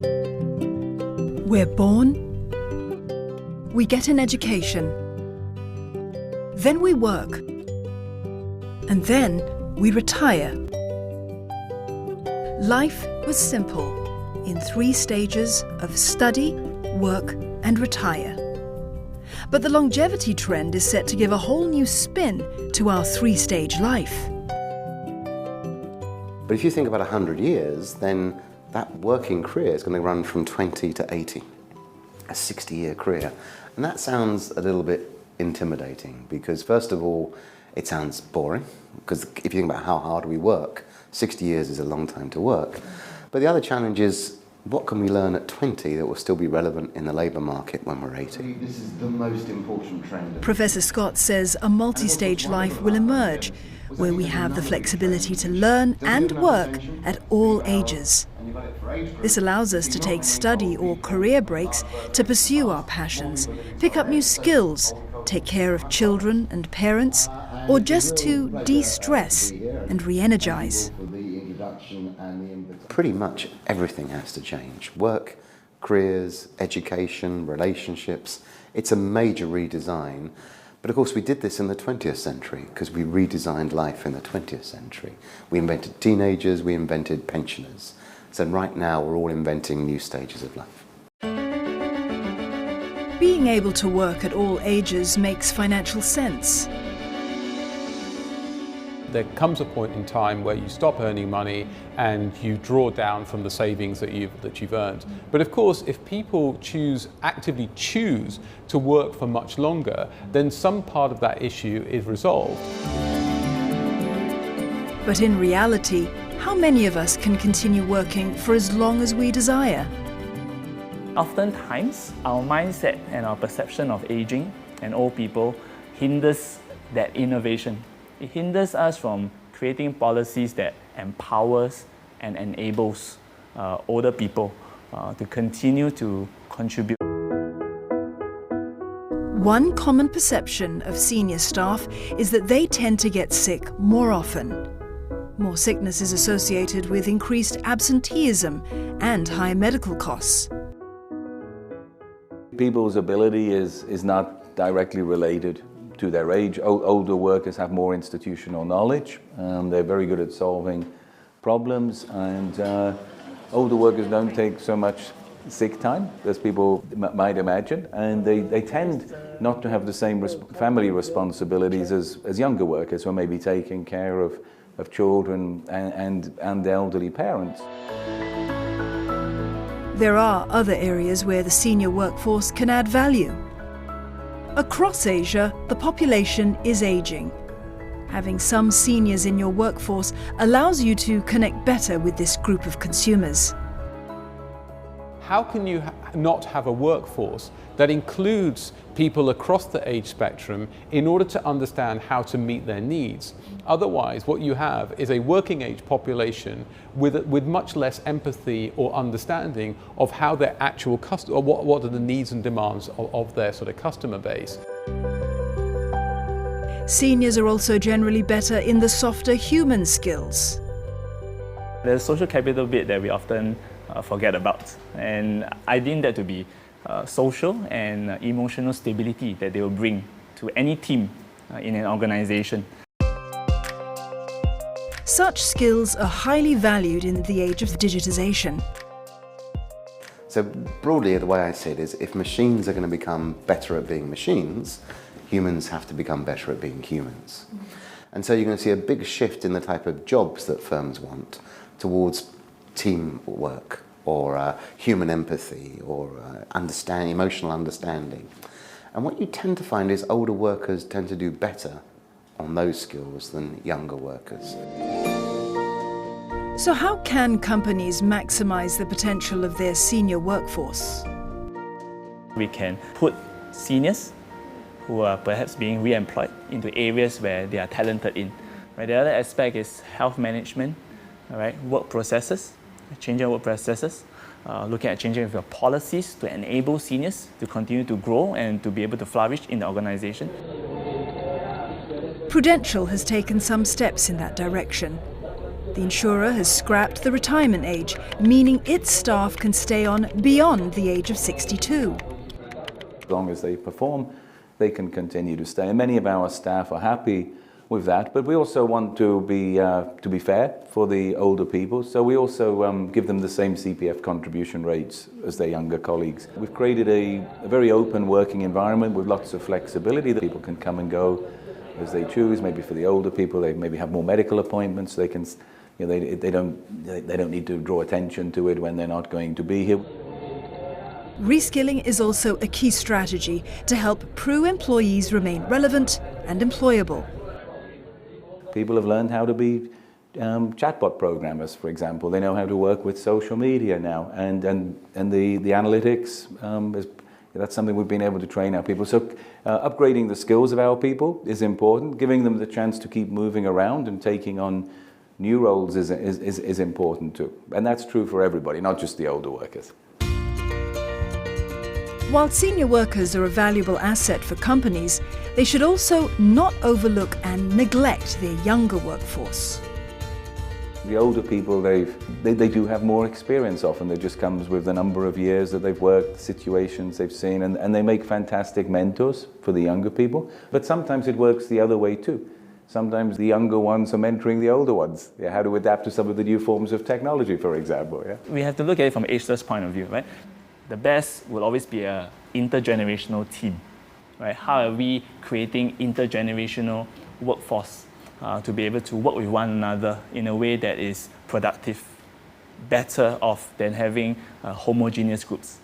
We're born, we get an education, then we work, and then we retire. Life was simple in 3 stages of study, work, and retire. But the longevity trend is set to give a whole new spin to our 3-stage life. But if you think about 100 years, then that working career is going to run from 20 to 80, a 60-year career. And that sounds a little bit intimidating because, first of all, it sounds boring, because if you think about how hard we work, 60 years is a long time to work. But the other challenge is, what can we learn at 20 that will still be relevant in the labour market when we're 80? This is the most important trend. Professor Scott says a multi-stage life will emerge, where we have the flexibility to learn and work at all ages. This allows us to take study or career breaks to pursue our passions, pick up new skills, take care of children and parents, or just to de-stress and re-energize. Pretty much everything has to change. Work, careers, education, relationships. It's a major redesign. But of course we did this in the 20th century because we redesigned life in the 20th century. We invented teenagers, we invented pensioners. So right now we're all inventing new stages of life. Being able to work at all ages makes financial sense. There comes a point in time where you stop earning money and you draw down from the savings that you've earned. But of course, if people actively choose to work for much longer, then some part of that issue is resolved. But in reality, how many of us can continue working for as long as we desire? Oftentimes, our mindset and our perception of aging and old people hinders that innovation. It hinders us from creating policies that empowers and enables older people to continue to contribute. One common perception of senior staff is that they tend to get sick more often. More sickness is associated with increased absenteeism and higher medical costs. People's ability is not directly related to their age. Older workers have more institutional knowledge, and they're very good at solving problems, and older workers don't take so much sick time as people might imagine, and they tend not to have the same family responsibilities as younger workers who are maybe taking care of children and elderly parents. There are other areas where the senior workforce can add value. Across Asia, the population is aging. Having some seniors in your workforce allows you to connect better with this group of consumers. How can you not have a workforce that includes people across the age spectrum in order to understand how to meet their needs? Otherwise, what you have is a working age population with much less empathy or understanding of how their actual customer, what are the needs and demands of their sort of customer base. Seniors are also generally better in the softer human skills. There's a social capital bit that we often forget about, and I deem that to be social and emotional stability that they will bring to any team in an organization. Such skills are highly valued in the age of digitization. So broadly, the way I see it is, if machines are going to become better at being machines, humans have to become better at being humans. And so you're going to see a big shift in the type of jobs that firms want towards teamwork, or human empathy, or emotional understanding. And what you tend to find is older workers tend to do better on those skills than younger workers. So how can companies maximize the potential of their senior workforce? We can put seniors who are perhaps being re-employed into areas where they are talented in. Right? The other aspect is health management, work processes, changing work processes, looking at changing your policies to enable seniors to continue to grow and to be able to flourish in the organization. Prudential has taken some steps in that direction. The insurer has scrapped the retirement age, meaning its staff can stay on beyond the age of 62. As long as they perform, they can continue to stay. And many of our staff are happy with that, but we also want to be fair for the older people, so we also give them the same CPF contribution rates as their younger colleagues. We've created a very open working environment with lots of flexibility that people can come and go as they choose. Maybe for the older people, they maybe have more medical appointments, so they can, you know, they don't need to draw attention to it when they're not going to be here. Reskilling is also a key strategy to help Pru employees remain relevant and employable. People have learned how to be chatbot programmers, for example. They know how to work with social media now, and the analytics, that's something we've been able to train our people. So upgrading the skills of our people is important. Giving them the chance to keep moving around and taking on new roles is important too. And that's true for everybody, not just the older workers. While senior workers are a valuable asset for companies, they should also not overlook and neglect their younger workforce. The older people, they do have more experience often. It just comes with the number of years that they've worked, situations they've seen, and they make fantastic mentors for the younger people. But sometimes it works the other way too. Sometimes the younger ones are mentoring the older ones. Yeah, how to adapt to some of the new forms of technology, for example. Yeah? We have to look at it from an ageless point of view, right? The best will always be an intergenerational team, right? How are we creating intergenerational workforce to be able to work with one another in a way that is productive, better off than having homogeneous groups?